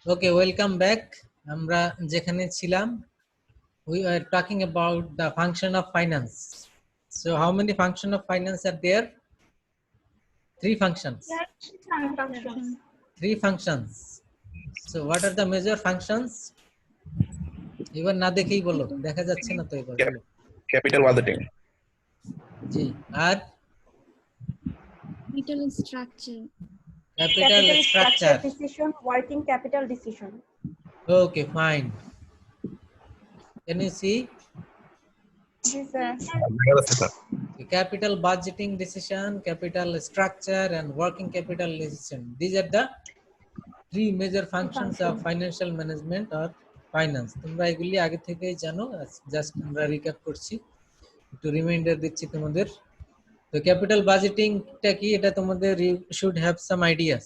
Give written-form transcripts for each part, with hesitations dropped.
Okay, welcome back. আমরা যেখানে ছিলাম, we were talking about the function of finance. So how many function of finance are there? Three functions. Functions. Three functions. So what are the major functions? এবার না দেখেই বলো, দেখা যাচ্ছে না তো এবার বলো। Capital budgeting. G, R Capital structure. capital structure. decision, working capital decision. Okay, fine. Can you see? Yes, sir. Capital budgeting decision, capital structure, and working capital decision. These are the three major functions of financial management or finance. তোমরা এগুলি আগে থেকেই জানো, just আমরা recap করছি, একটু reminder দিচ্ছি তোমাদের। তো ক্যাপিটাল বাজেটিংটা কি, এটা তোমাদের you should have some ideas,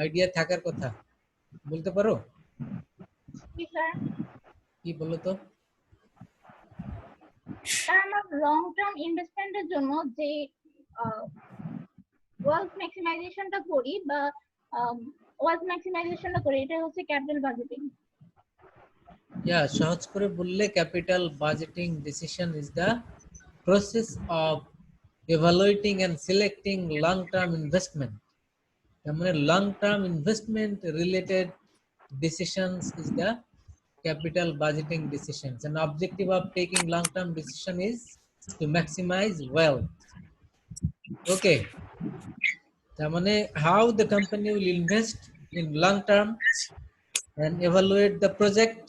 idea থাকার কথা, বলতে পারো কি বলো তো? লং টার্ম ইনভেস্টমেন্টের জন্য যে ওয়েলথ ম্যাক্সিমাইজেশনটা করি বা ওয়েলথ ম্যাক্সিমাইজেশনটা করি, এটা হচ্ছে ক্যাপিটাল বাজেটিং। ইয়া, সহজ করে বললে capital budgeting decision is the process of evaluating and selecting long-term investment. I mean, long-term investment related decisions is the capital budgeting decisions. An objective of taking long-term decision is to maximize wealth. Okay. I mean, how the company will invest in long-term and evaluate the project,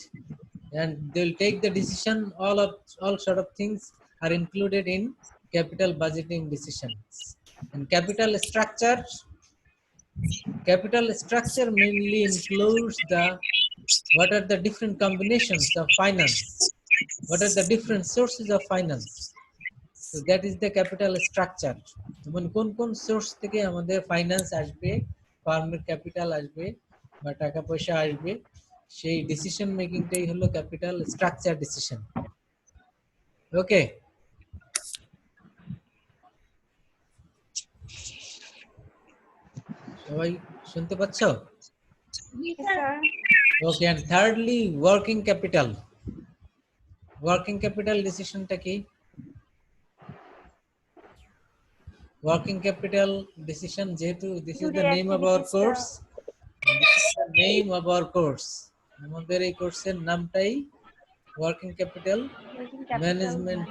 and they'll take the decision. All sort of things are included in capital budgeting decisions. And capital structure mainly includes what are the different combinations of finance, what are the different sources of finance. So that is the capital structure. কোন source থেকে আমাদের finance আসবে, ফার্মের capital আসবে বা টাকা পয়সা আসবে, সেই ডিসিশন মেকিংটাই হলো ক্যাপিটাল স্ট্রাকচার ডিসিশন। ওকে, সবাই শুনতে পাচ্ছ? Yes, sir. Okay, and thirdly working capital. Working capital ডিসিশনটা কি? ওয়ার্কিং ক্যাপিটাল ডিসিশন, যেহেতু this is the name of our course, name of our course, আমাদের এই কোর্সের নামটাই ওয়ার্কিং ক্যাপিটাল ম্যানেজমেন্ট।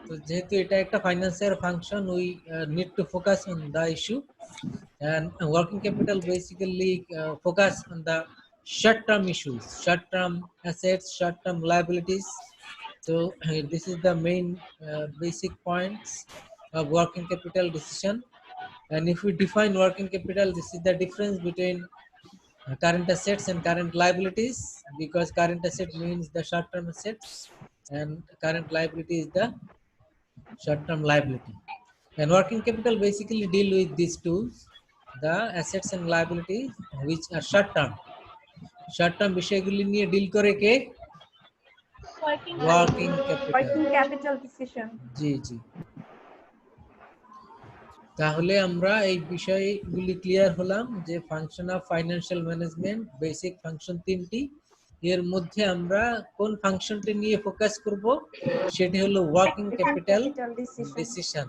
তো যেহেতু এটা একটা financial function, we need to focus on the issue, and working capital basically focus on the short term issues, short term assets, short term liabilities. So this is the main basic points of working capital decision. And if we define working capital, this is the difference between current assets and current liabilities, because current asset means the short term assets and current liability is the short term liability. And working capital basically deal with these two, the assets and liabilities which are short term. Short term বিষয়গুলি নিয়ে deal করে কে? Working capital decision. জি জি। তাহলে আমরা এই বিষয়গুলি ক্লিয়ার হলাম যে function of financial management, basic function তিনটি, এর মধ্যে আমরা কোন ফাংশনটি নিয়ে ফোকাস করব, সেটি হলো ওয়ার্কিং ক্যাপিটাল ডিসিশন।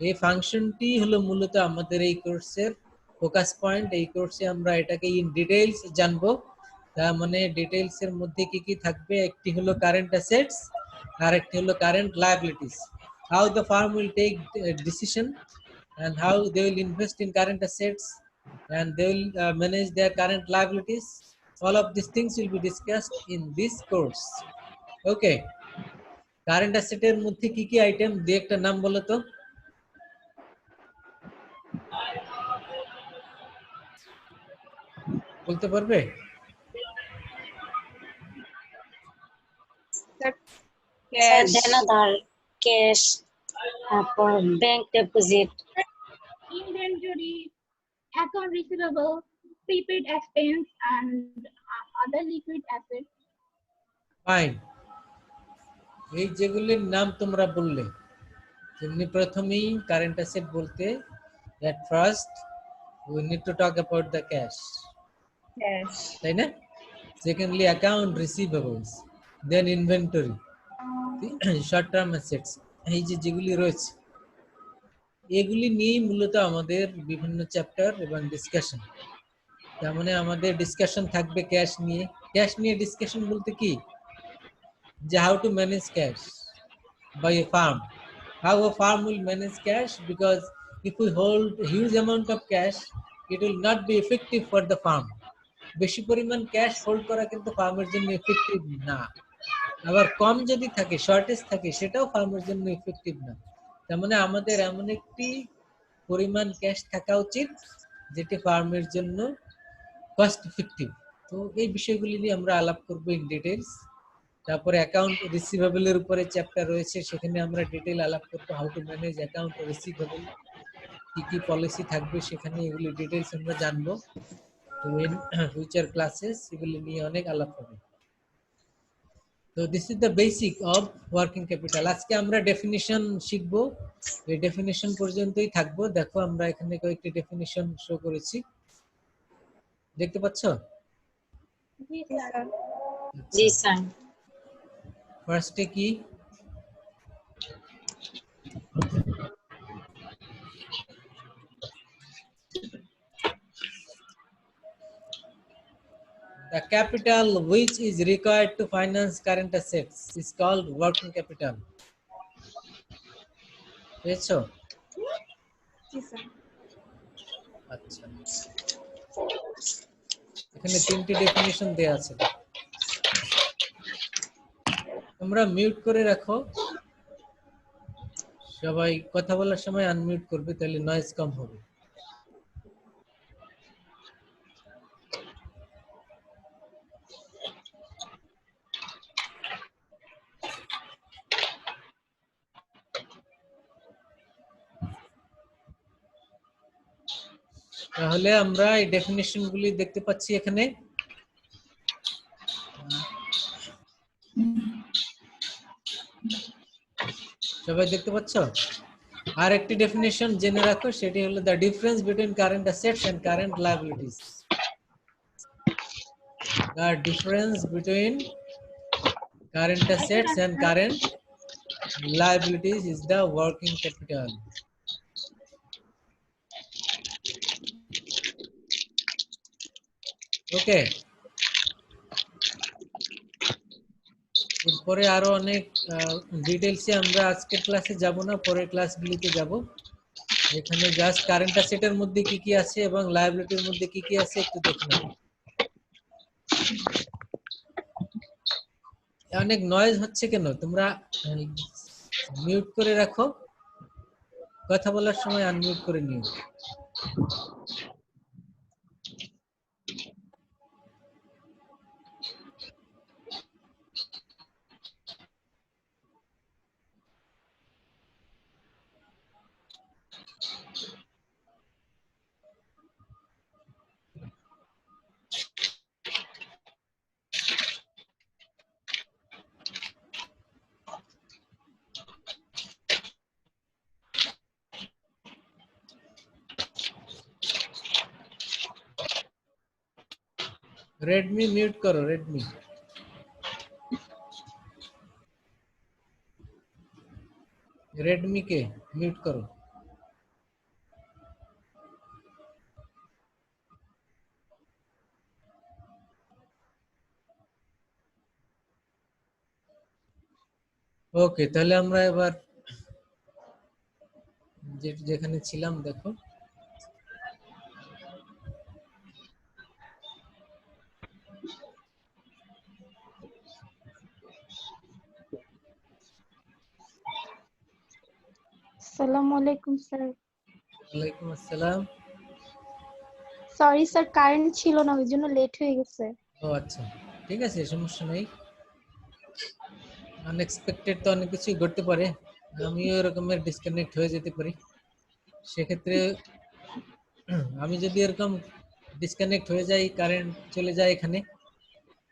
এই ফাংশনটি হলো মূলত আমাদের এই কোর্সের ফোকাস পয়েন্ট। এই কোর্সে আমরা এটাকে ইন ডিটেইলস জানবো। তার মানে ডিটেইলস এর মধ্যে কি কি থাকবে, একটি হলো কারেন্ট অ্যাসেটস, আর একটি হলো current liabilities, how the firm will take decision and how they will invest in current assets, and they will manage their current liabilities. All of these things will be discussed in this course. Okay, current asset এর মধ্যে কি কি item, দুই একটা নাম বলো তো। বলতে পারবে? দেনাদার, ক্যাশ, তারপর bank deposit, inventory, account receivable, prepaid expense and other liquid assets. Fine, এই যেগুলির নাম তোমরা বললে, তেমনি প্রথমেই কারেন্ট অ্যাসেট বলতে, at first we need to talk about the cash. Cash. তাই না? সেকেন্ডলি অ্যাকাউন্ট রিসিভেবলস, দেন ইনভেন্টরি, শর্ট টার্ম অ্যাসেটস, এই যে যেগুলি রয়েছে এগুলি নিয়েই মূলত আমাদের বিভিন্ন চ্যাপ্টার এবং ডিসকাশন। তার মানে আমাদের ডিসকাশন থাকবে ক্যাশ নিয়ে। ক্যাশ নিয়ে ডিসকাশন বলতে কি, যে how to manage cash by a farm, how a farm will manage cash, because if we hold a huge amount of cash it will not be effective for the farm. বেশি পরিমাণ cash hold করা কিন্তু ফার্মের জন্য effective না, আবার কম যদি থাকে শর্টেজ থাকে সেটাও ফার্মের জন্য এফেক্টিভ না। তার মানে আমাদের এমন একটি পরিমাণ ক্যাশ থাকা উচিত যেটি ফার্মের জন্য কস্ট ইফেক্টিভ। তো এই বিষয়গুলি নিয়ে আমরা আলাপ করব ইন ডিটেইলস। তারপরে অ্যাকাউন্ট রিসিভেবলের উপরে চ্যাপ্টার রয়েছে, সেখানে আমরা ডিটেইল আলাপ করব how to manage account receivable, কি কি পলিসি থাকবে সেখানে এগুলি ডিটেইলস আমরা জানবো। তো ইন ফিউচার ক্লাসেস এগুলি নিয়ে অনেক আলাপ হবে। তো this is the basic of working capital. আজকে আমরা ডেফিনিশন শিখব, এই ডেফিনিশন পর্যন্তই থাকবো। দেখো আমরা এখানে কয়েকটি ডেফিনিশন শো করেছি, দেখতে পাচ্ছ? জি Yes, স্যার। sir. জি স্যার। ফার্স্টে কি, the capital which is required to finance current assets is called working capital. বুঝছো? Yes, sir. আচ্ছা, এখানে তিনটি ডেফিনিশন দেয়া আছে, তোমরা মিউট করে রাখো, সবাই কথা বলার সময় আনমিউট করবে, তাহলে নয়েজ কম হবে। তাহলে আমরা এই ডেফিনিশন গুলি দেখতে পাচ্ছি এখানে। সবাই দেখতে পাচ্ছ? আর একটি ডেফিনিশন জেনে রাখো, সেটি হলো the difference between current assets and current liabilities. The difference between current assets and current liabilities is the working capital. Okay. এরপরে আরো অনেক ডিটেইলসে আমরা আজকের ক্লাসে যাব না, পরের ক্লাসগুলিতে যাব। এখানে জাস্ট কারেন্ট অ্যাসেটের মধ্যে কি কি আছে এবং লায়াবিলিটির মধ্যে কি কি আছে একটু দেখে নাও। অনেক নয়েজ হচ্ছে কেন? তোমরা মিউট করে রাখো, কথা বলার সময় আনমিউট করে নিও। रेडमी म्यूट करो, रेडमी रेडमी के म्यूट करो। ওকে, তাহলে আমরা এবার যেখানে ছিলাম দেখো। Assalamualaikum sir. ওয়ালাইকুম আসসালাম। Sorry sir, কারেন্ট ছিল না, ওই জন্য লেট হয়ে গেছে। ও আচ্ছা, ঠিক আছে, সমস্যা নেই। আনএক্সপেক্টেড তো অনেক কিছুই ঘটতে পারে, আমিও এরকমের ডিসকানেক্ট হয়ে যেতে পারি। সেক্ষেত্রে আমি যদি এরকম ডিসকানেক্ট হয়ে যাই, কারেন্ট চলে যায় এখানে,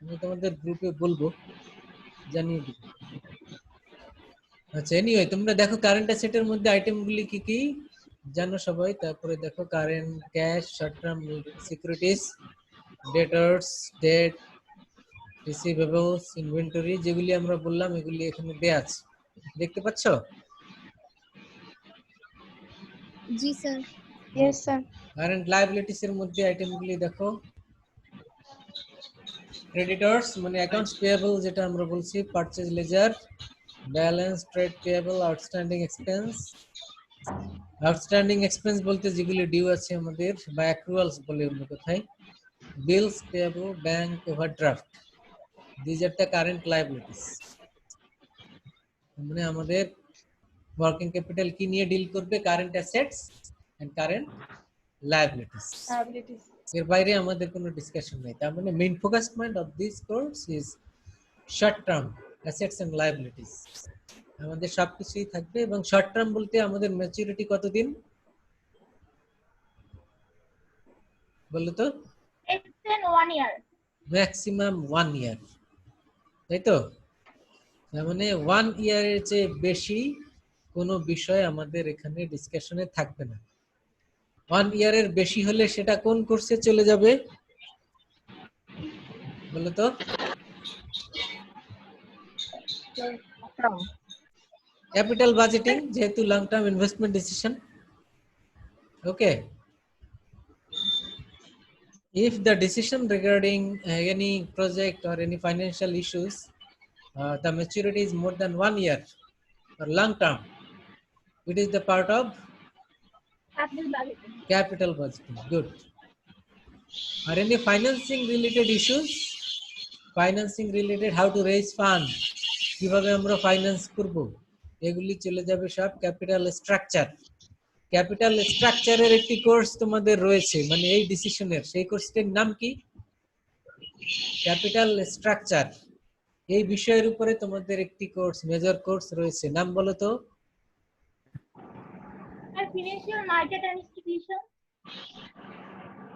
আমি তোমাদের গ্রুপে বলবো, জানিয়ে দিব। আচ্ছা, এনিওয়ে তোমরা দেখো কারেন্ট অ্যাসেটের মধ্যে আইটেমগুলি কি কি জানো সবাই। তারপরে দেখো current cash, short term securities, debtors, debt, receivables, inventory, যেগুলি আমরা বললাম এগুলি এখানে দেয়া আছে, দেখতে পাচ্ছ? জি sir. Yes sir. Current liabilities এর মধ্যে আইটেমগুলি দেখো, ক্রেডিটর্স মানে অ্যাকাউন্টস পেয়েবল, যেটা আমরা বলছি, purchase ledger, balance, trade payable, outstanding expense. Outstanding expense বলতে যেগুলি ডিউ আছে আমাদের বা অ্যাক্রুয়ালস বলে অন্য কথায়, bills payable, bank overdraft, these are the current liabilities. মানে আমাদের ওয়ার্কিং ক্যাপিটাল কি নিয়ে ডিল করবে? Current assets and current liabilities. এর বাইরে আমাদের কোনো ডিসকাশন নেই। তার মানে main focus point of this course is short term assets and liabilities. আমাদের সবকিছুই থাকবে, এবং শর্ট টার্ম বলতে আমাদের ম্যাচুরিটি কতদিন বলো তো? Extend 1 year. ম্যাক্সিমাম 1 ইয়ার, তাই তো? তার মানে 1 ইয়ারের চেয়ে বেশি কোনো বিষয় আমাদের এখানে ডিসকাশনে থাকবে না। 1 ইয়ারের বেশি হলে সেটা কোন কোর্সে চলে যাবে বলো তো? ক্যাপিটাল বাজেটিং, যেহেতু long term investment decision. Okay, if the decision regarding any project or any financial issues, the maturity is more than 1 year or long term, it is the part of Capital budgeting. capital budgeting. Good. Are any financing related issues? Financing related, how to raise fund, কিভাবে আমরা finance করব, এগুলি চলে যাবে সব capital structure. Capital স্ট্রাকচারের একটি course তোমাদের রয়েছে, মানে এই ডিসিশনের, সেই কোর্সটির নাম কি? Capital structure. এই বিষয়ের উপরে তোমাদের একটি কোর্স, মেজর কোর্স রয়েছে, নাম বলো তো? And financial market and institution.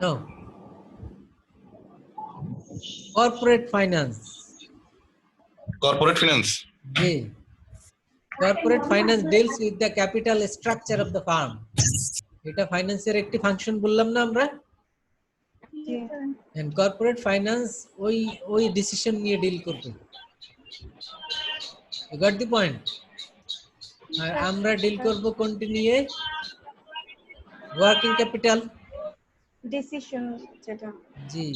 No. Corporate finance. Corporate finance. G, corporate finance deals with the capital structure of the firm. এটা ফাইন্যান্সের একটি ফাংশন বললাম না আমরা? And corporate finance ওই ডিসিশন নিয়ে ডিল করবে। You got the point? আর আমরা ডিল করব কোনটি নিয়ে? ওয়ার্কিং ক্যাপিটাল ডিসিশন যেটা। জি,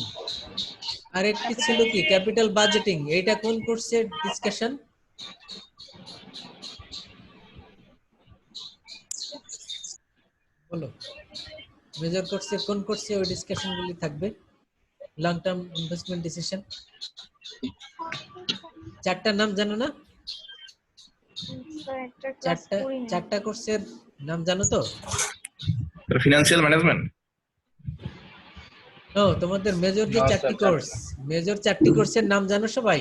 আর একটি ছিল কি ক্যাপিটাল বাজেটিং, এটা কোন কোর্সের ডিসকাশন? বলো, মেজর কোর্সে কোন কোর্সে ওই ডিসকাশনগুলি থাকবে? লং টার্ম ইনভেস্টমেন্ট ডিসিশন, চারটা নাম জানো না? চারটা কোর্সের নাম জানো তো? Financial management. ও, তোমাদের মেজর যে চারটি কোর্স, মেজর চারটি কোর্সের নাম জানো সবাই?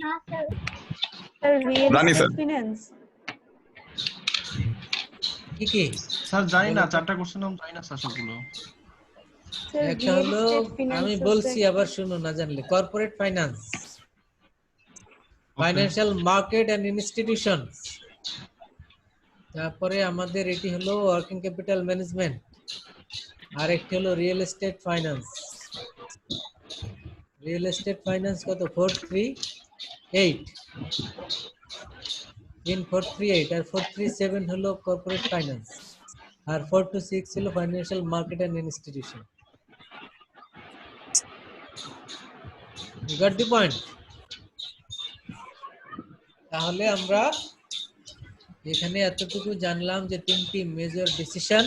না স্যার। স্যার রিয়েল জানি স্যার। ফিনান্স। কি কি? স্যার জানি না, চারটা কোশ্চেন নাম জানি না স্যার সবগুলো। একটা হলো, আমি বলছি আবার শুনো না জানলে, corporate finance, financial market and institutions, তারপরে আমাদের এটি হলো ওয়ার্কিং ক্যাপিটাল ম্যানেজমেন্ট, আর একটি হলো real estate finance. Real estate finance কত? 438 in 438, আর 437 হলো কর্পোরেট ফাইন্যান্স, আর 426 হলো financial market and institution. You got the point? তাহলে আমরা এখানে এতটুকু জানলাম যে তিনটি মেজর ডিসিশন,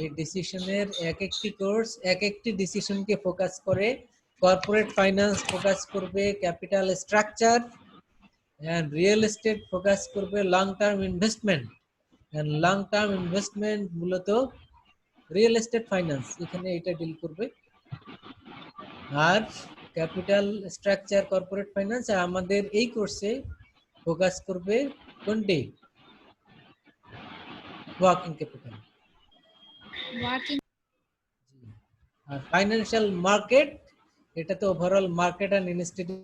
এই ডিসিশনের এক একটি কোর্স এক একটি ডিসিশনকে ফোকাস করে। কর্পোরেট ফাইন্যান্স ফোকাস করবে capital structure, and real estate focus করবে long term investment, and long term investment মূলত রিয়েল এস্টেট ফাইন্যান্স এখানে এটা ডিল করবে, আর ক্যাপিটাল স্ট্রাকচার কর্পোরেট ফাইন্যান্স আমাদের এই কোর্সে ফোকাস করবে কোনটি? Working capital. আর ফাইন্যান্সিয়াল মার্কেট, এটা তো overall market and institute.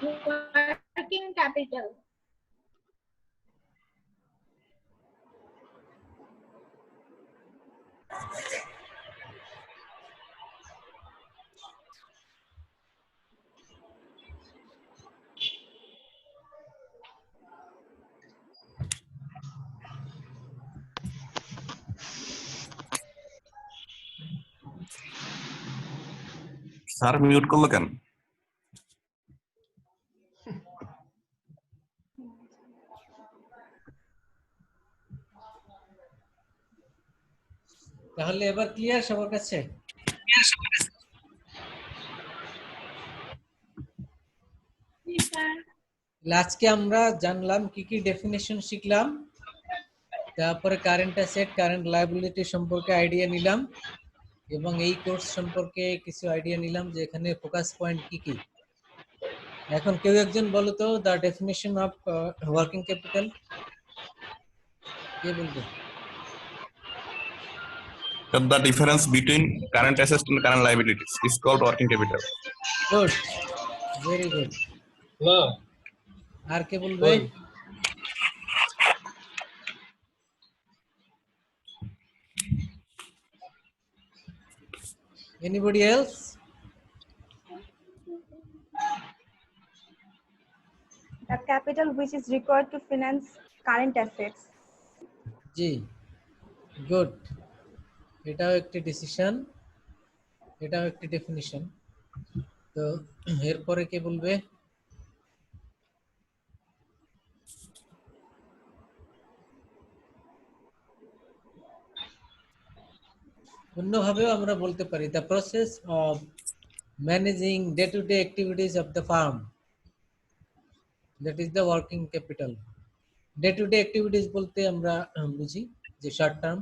Working capital. Sir mute করলো কেন? তাহলে এবার ক্লিয়ার সবার কাছে? আজকে আমরা জানলাম কি কি ডেফিনেশন শিখলাম, তারপরে কারেন্ট অ্যাসেট কারেন্ট লায়াবিলিটি সম্পর্কে আইডিয়া নিলাম, এবং এই কোর্স সম্পর্কে কিছু আইডিয়া নিলাম যে এখানে ফোকাস পয়েন্ট কি কি। এখন কেউ একজন বলো তো the definition of working capital, কে বলবে? The difference between current assets and current liabilities is called working capital. Good, very good. আর কে বলবে? Anybody else? The capital which is required to finance current assets. G, good. এটাও একটি decision, এটাও একটি definition. তো এরপরে কে বলবে? অন্যভাবেও আমরা বলতে পারি the process of managing day to day activities of the firm, that is the working capital. Day to day activities বলতে আমরা বুঝি যে short term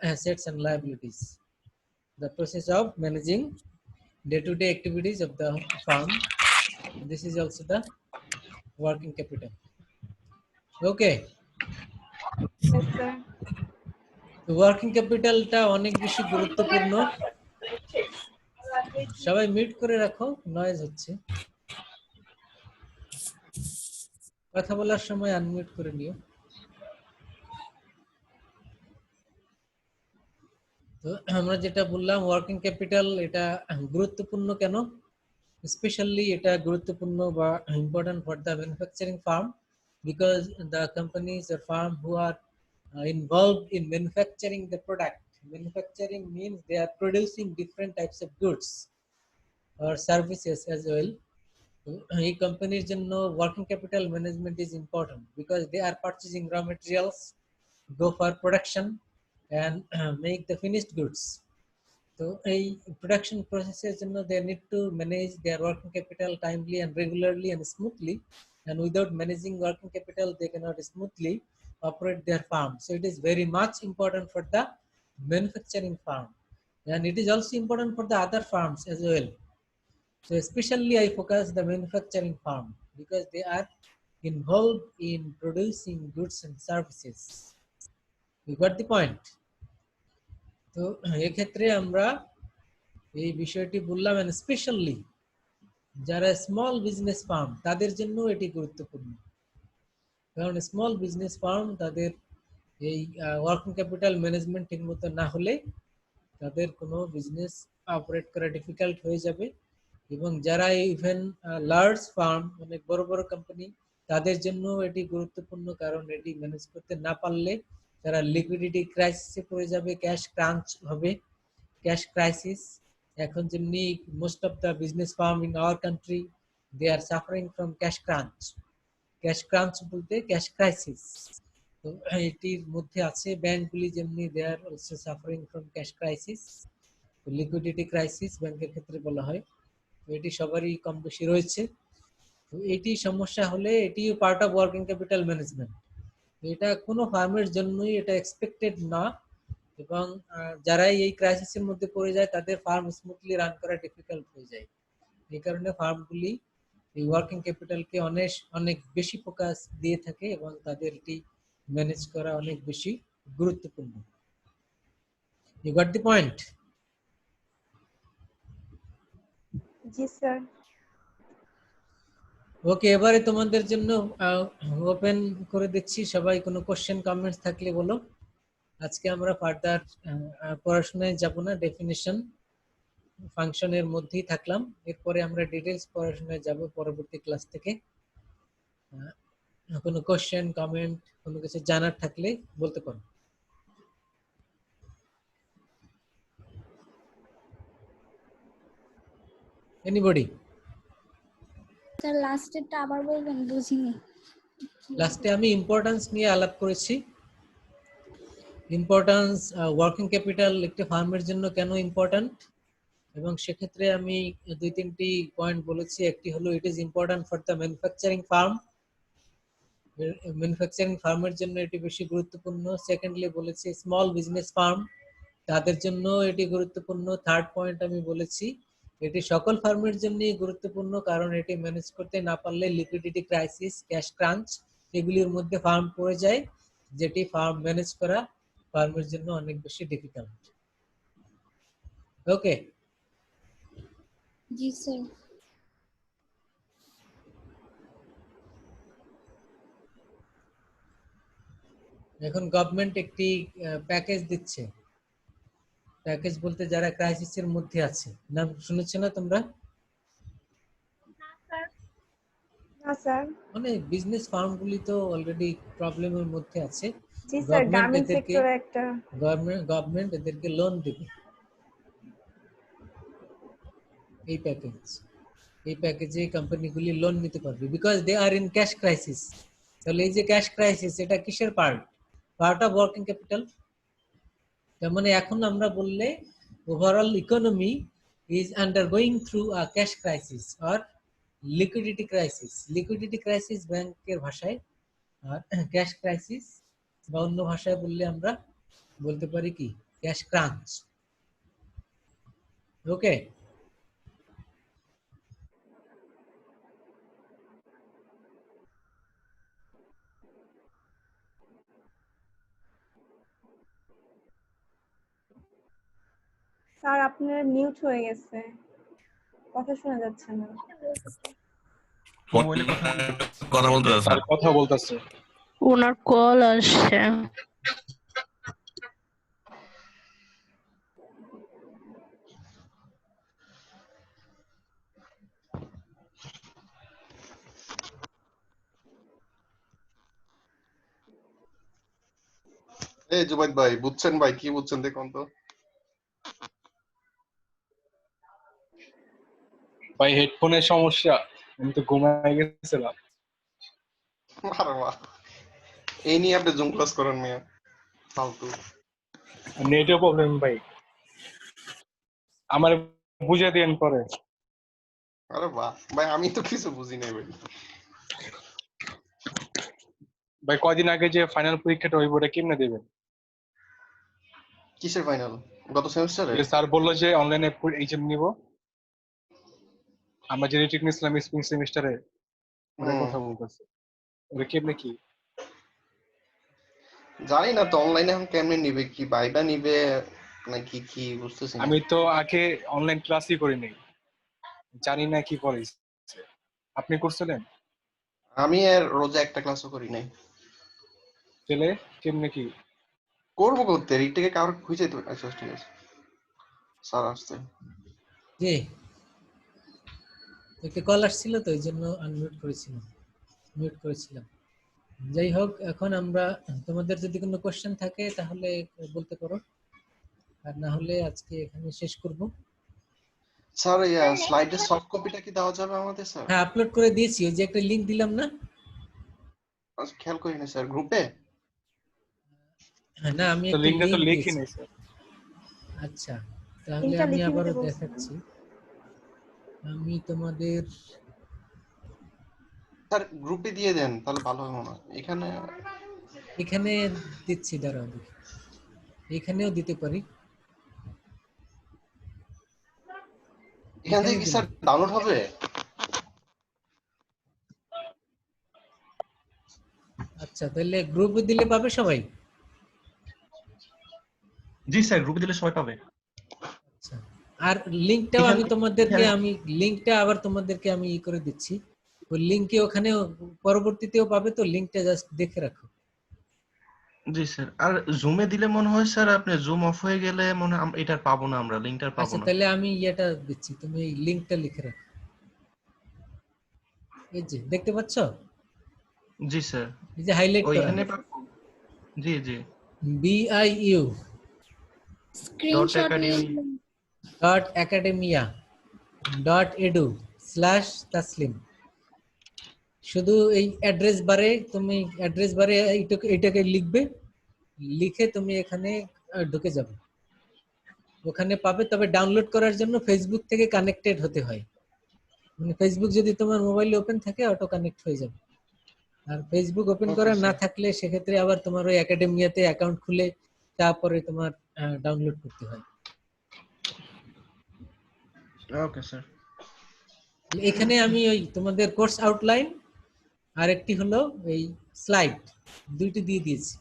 assets and liabilities. The process of managing day to day activities of the firm, this is also the working capital. Okay, Yes, sir. Working ক্যাপিটালটা অনেক বেশি গুরুত্বপূর্ণ। সবাই mute করে রাখো, নয়েজ হচ্ছে। কথা বলার সময় আনমিউট করে নিও। তো আমরা যেটা বললাম ওয়ার্কিং ক্যাপিটাল এটা গুরুত্বপূর্ণ কেন? স্পেশালি এটা গুরুত্বপূর্ণ বা important for the manufacturing farm, because the companies or firm who are involved in manufacturing the product. Manufacturing means they are producing different types of goods or services as well. এই কোম্পানির জন্য working capital management is important because they are purchasing raw materials, go for production and make the finished goods. So এই production processes জন্য they need to manage their working capital timely and regularly and smoothly, and without managing working capital they cannot smoothly operate their farm. So it is very much important for the manufacturing farm, and it is also important for the other farms as well. So especially I focus the manufacturing farm because they are involved in producing goods and services. You got the point? তো এক্ষেত্রে আমরা এই বিষয়টি বললাম, and especially যারা small business farm তাদের জন্য এটি গুরুত্বপূর্ণ, কারণ স্মল বিজনেস ফার্ম তাদের এই ওয়ার্কিং ক্যাপিটাল ম্যানেজমেন্ট ঠিকমতো না হলে তাদের কোনো বিজনেস অপারেট করা ডিফিকাল্ট হয়ে যাবে। এবং যারা ইভেন লার্জ ফার্ম, অনেক বড় বড় কোম্পানি, তাদের জন্য এটি গুরুত্বপূর্ণ, কারণ এটি ম্যানেজ করতে না পারলে তারা লিকুইডিটি ক্রাইসিসে পড়ে যাবে, ক্যাশ ক্রাঞ্চ হবে, ক্যাশ ক্রাইসিস। এখন যেমনি most of the business firm in our country they are suffering from cash crunch. Cash crunch বলতে ক্যাশ ক্রাইসিস। তো এটির মধ্যে আছে ব্যাংকগুলি যেমনি they are also suffering from cash crisis, liquidity crisis ব্যাংকের ক্ষেত্রে বলা হয়। এটি সবারই কম বেশি রয়েছে। তো এটি সমস্যা হলে এটিও part of working capital management. এটা কোনো ফার্মের জন্যই এটা এক্সপেক্টেড না, এবং যারাই এই ক্রাইসিসের মধ্যে পড়ে যায় তাদের ফার্ম স্মুথলি রান করা ডিফিকাল্ট হয়ে যায়। এই কারণে ফার্মগুলি এই ওয়ার্কিং ক্যাপিটালকে অনেক বেশি ফোকাস দিয়ে থাকে এবং তাদের এটি ম্যানেজ করা অনেক বেশি গুরুত্বপূর্ণ। You got the point? জি স্যার। ওকে, এবারে তোমাদের জন্য ওপেন করে দিচ্ছি, সবাই কোনো কোশ্চেন কমেন্টস থাকলে বলো। আজকে আমরা ফার্দার পড়াশোনায় যাব না, ডেফিনিশন ফাংশনের মধ্যেই থাকলাম। এরপরে আমরা ডিটেইলস পড়াশোনায় যাব পরবর্তী ক্লাস থেকে। কোনো কোশ্চেন কমেন্ট কোনো কিছু জানার থাকলে বলতে পারো। এনিবডি? স্যার লাস্টেরটা আবার বলবেন, বুঝিনি। লাস্টে আমি ইম্পর্টেন্স নিয়ে আলাপ করেছি। ইম্পর্টেন্স ওয়ার্কিং ক্যাপিটাল একটি ফার্মের জন্য কেন ইম্পর্ট্যান্ট, এবং সেক্ষেত্রে আমি 2-3টি পয়েন্ট বলেছি। একটি হলো it is important for the manufacturing farm, manufacturing ফার্মের জন্য এটি বেশি গুরুত্বপূর্ণ। সেকেন্ডলি বলেছি স্মল বিজনেস ফার্ম, তাদের জন্য এটি গুরুত্বপূর্ণ। থার্ড পয়েন্ট আমি বলেছি এটি সকল ফার্মের জন্যই গুরুত্বপূর্ণ, কারণ এটি ম্যানেজ করতে না পারলে লিকুইডিটি ক্রাইসিস, ক্যাশ ক্রাঞ্চ এগুলির মধ্যে ফার্ম পড়ে যায়, যেটি ফার্ম ম্যানেজ করা ফার্মের জন্য অনেক বেশি ডিফিকাল্ট। ওকে, জি স্যার। এখন গভর্নমেন্ট একটি প্যাকেজ দিচ্ছে। প্যাকেজ বলতে যারা ক্রাইসিসের মধ্যে আছে, নাম শুনেছো না তোমরা? না স্যার। মানে বিজনেস ফার্মগুলি তো অলরেডি প্রবলেমের মধ্যে আছে। জি স্যার, গভর্নমেন্ট গার্মেন্টস এদেরকে সেক্টরে একটা গভর্নমেন্ট এদেরকে লোন দেবে। এই প্যাকেজে কোম্পানিগুলি লোন নিতে পারবে, because they are in cash crisis. তাহলে এই যে ক্যাশ ক্রাইসিস, এটা কিসের পার্ট অফ ওয়ার্কিং ক্যাপিটাল। তার মানে এখন আমরা বললে overall economy is undergoing through a cash crisis or liquidity crisis. Liquidity crisis ব্যাংকের ভাষায়, আর ক্যাশ ক্রাইসিস বা অন্য ভাষায় বললে আমরা বলতে পারি কি ক্যাশ ক্রাঞ্চ। ওকে, স্যার আপনার মিউট হয়ে গেছে, কথা শোনা যাচ্ছে না। মোবাইলে কথা বলতে স্যার কথা বলতেছে। ওনার কল আসছে। এই জুবাইদ ভাই বুঝছেন ভাই, কি বুঝছেন দেখুন তো। ভাই হেডফোনের সমস্যা, আমি তো ঘুমায় গেছিলাম। আরে বাহ, এই নিয়ে আপনি জুম ক্লাস করেন মিয়া, ফালতু। নেটের প্রবলেম ভাই, আমার বুঝে দিয়েন পরে। আরে বাহ ভাই, আমি তো কিছু বুঝি নাই ভাই। ভাই কয়দিন আগে যে ফাইনাল পরীক্ষাটা ওই বোর্ডে কেমনে দেবেন? কিসের ফাইনাল? গত সেমিস্টারে? স্যার বললো যে অনলাইনে এক্সাম নিব, আমরা যে রিটেক নিয়েছিলাম স্প্রিং সেমিস্টারে, ওটা কথা বলতেছে। ওটা কেমনে কি জানি না তো, অনলাইনে এখন কেমনে নিবে, কি ভাইবা নিবে নাকি কি বুঝতেছি না। আমি তো আগে অনলাইন ক্লাসই করি নাই, জানি না কি পড়াই। আপনি করছিলেন? আমি আর রোজা একটা ক্লাসও করি নাই। তাহলে কেমনে কি করবো করতে, রিটেকে কারোর খুঁজে তো। আচ্ছা ঠিক আছে, স্যার আসছে। জি, একটা কল আসছিল তো, এই জন্য আনমিউট করেছিলাম। যাই হোক, এখন আমরা তোমাদের যদি কোনো কোশ্চেন থাকে তাহলে বলতে পারো, আর না হলে আজকে এখানে শেষ করব। স্যার এই স্লাইডের সফট কপিটা কি দেওয়া যাবে আমাদের স্যার? হ্যাঁ, আপলোড করে দিয়েছি, ওই যে একটা লিংক দিলাম না। আচ্ছা খেয়াল করি না স্যার, গ্রুপে? হ্যাঁ, না আমি তো একটা লিংকটা তো লিংক লিখি দিয়েছি। নাই স্যার। আচ্ছা, তাহলে লিংকটা আমি লিখে নিতে আবারও বলছিলাম। দেখাচ্ছি। আমি তোমাদের স্যার গ্রুপে দিয়ে দেন তাহলে ভালো হবে মনে হয়। এখানে দিচ্ছি, দাঁড়াও দেখি, এখানেও দিতে পারি। এখান থেকে কি স্যার ডাউনলোড হবে? আচ্ছা, তাহলে গ্রুপে দিলে পাবে সবাই? জি স্যার, গ্রুপে দিলে সবাই পাবে। আচ্ছা, আর লিংকটাও আমি তোমাদেরকে লিংকটা আবার তোমাদেরকে আমি করে দিচ্ছি। ওই লিংকে ওখানে পরবর্তীতেও পাবে, তো লিংকটা জাস্ট দেখে রাখো। জি স্যার, আর জুমে দিলে মনে হয় স্যার আপনি জুম অফ হয়ে গেলে মনে হয় এটা পাবো না, আমরা লিংকটা পাবো আচ্ছা, না। তাহলে আমি এটা দিচ্ছি, তুমি এই লিংকটা লিখে রাখো। এই যে দেখতে পাচ্ছ? জি স্যার, এই যে হাইলাইট করা, ওইখানে পাবো। জি জি, স্ক্রিনশট academy. academia .edu/taslim। শুধু এই অ্যাড্রেস বারে তুমি এইটাকে লিখবে, লিখে তুমি এখানে ঢুকে যাবে, ওখানে পাবে। তবে ডাউনলোড করার জন্য ফেসবুক থেকে কানেক্টেড হতে হয়, মানে ফেসবুক যদি তোমার মোবাইলে ওপেন থাকে অটো কানেক্ট হয়ে যাবে। আর ফেসবুক ওপেন করা না থাকলে সেক্ষেত্রে আবার তোমার ওই একাডেমিয়াতে অ্যাকাউন্ট খুলে তারপরে তোমার ডাউনলোড করতে হয়। Okay sir. এখানে আমি ওই তোমাদের কোর্স আউটলাইন আর একটি হলো এই স্লাইড, দুইটি দিয়ে দিয়েছি।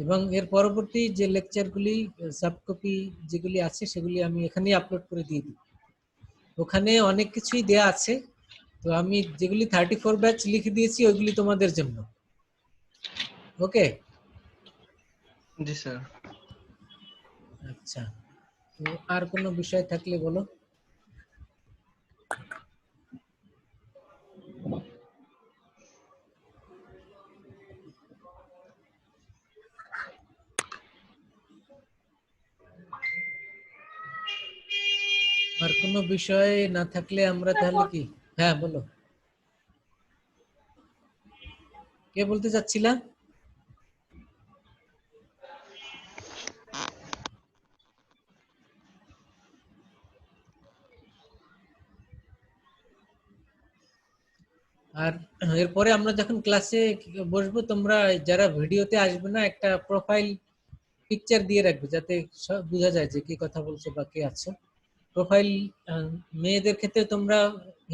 এবং এর পরবর্তী যে লেকচারগুলি সাবকপি যেগুলি আছে সেগুলি আমি এখানেই আপলোড করে দিয়ে দিই। ওখানে অনেক কিছুই দেয়া আছে, তো আমি যেগুলি 34 ব্যাচ লিখে দিয়েছি ওইগুলি তোমাদের জন্য। ওকে? জি স্যার। আচ্ছা, তো আর কোনো বিষয় থাকলে বলো। আর কোনো বিষয় না থাকলে আমরা তাহলে কি, হ্যাঁ বলো, কে বলতে চাচ্ছিলা? আর এরপরে আমরা যখন ক্লাসে বসবো, তোমরা যারা ভিডিওতে আসবে না একটা প্রোফাইল পিকচার দিয়ে রাখবে, যাতে বোঝা যায় যে কি কথা বলছো বা কে আছো। প্রোফাইল মেয়েদের ক্ষেত্রে তোমরা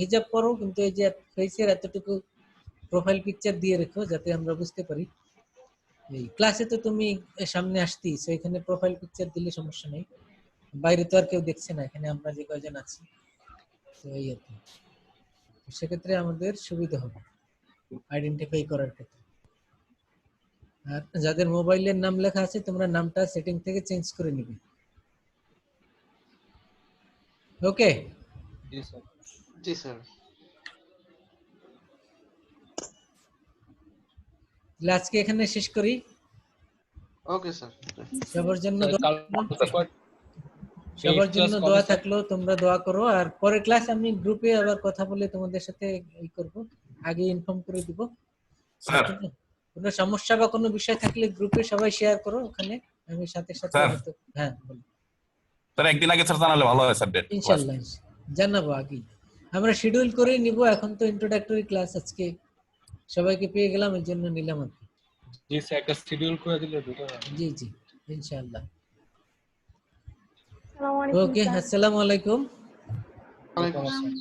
হিজাব পরো, কিন্তু এই যে ফেসের এতটুকু প্রোফাইল পিকচার দিয়ে রেখো যাতে আমরা বুঝতে পারি। এই ক্লাসে তো তুমি সামনে আসতেই, সো এখানে প্রোফাইল পিকচার দিলে সমস্যা নেই, বাইরে তো আর কেউ দেখছে না, এখানে আমরা যে কয়জন আছি, তো এই আর কি। সেক্ষেত্রে আমাদের সুবিধা হবে আইডেন্টিফাই করার ক্ষেত্রে। আর যাদের মোবাইলের নাম লেখা আছে তোমরা নামটা সেটিং থেকে চেঞ্জ করে নিবে। ওকে? জি স্যার। জি স্যার। আজকে এখানে শেষ করি। Okay sir. সবার জন্য সবার দোয়া থাকলো, তোমরা দোয়া করো। আর পরের ক্লাস আমি গ্রুপে আবার কথা বলে তোমাদের সাথে এই করব, আগে ইনফর্ম করে দিব। স্যার কোনো সমস্যা বা কোনো বিষয় থাকলে গ্রুপে সবাই শেয়ার করো, ওখানে আমি সাথে সাথে হয়তো, হ্যাঁ বলো স্যার, একদিন আগে স্যার জানালে ভালো হয় স্যার। ডেট ইনশাআল্লাহ জানাবো আগেই, আমরা শিডিউল করে নিব। এখন তো ইন্ট্রোডাক্টরি ক্লাস আজকে সবাইকে পেয়ে গেলাম, এর জন্য নিলাম আর কি। জি স্যার, একটা শিডিউল করে দিলে বেটার হয়। জি জি ইনশাআল্লাহ। আসসালামু আলাইকুম ওকে, স্যার। আসসালামু আলাইকুম। ওয়ালাইকুম আসসালাম।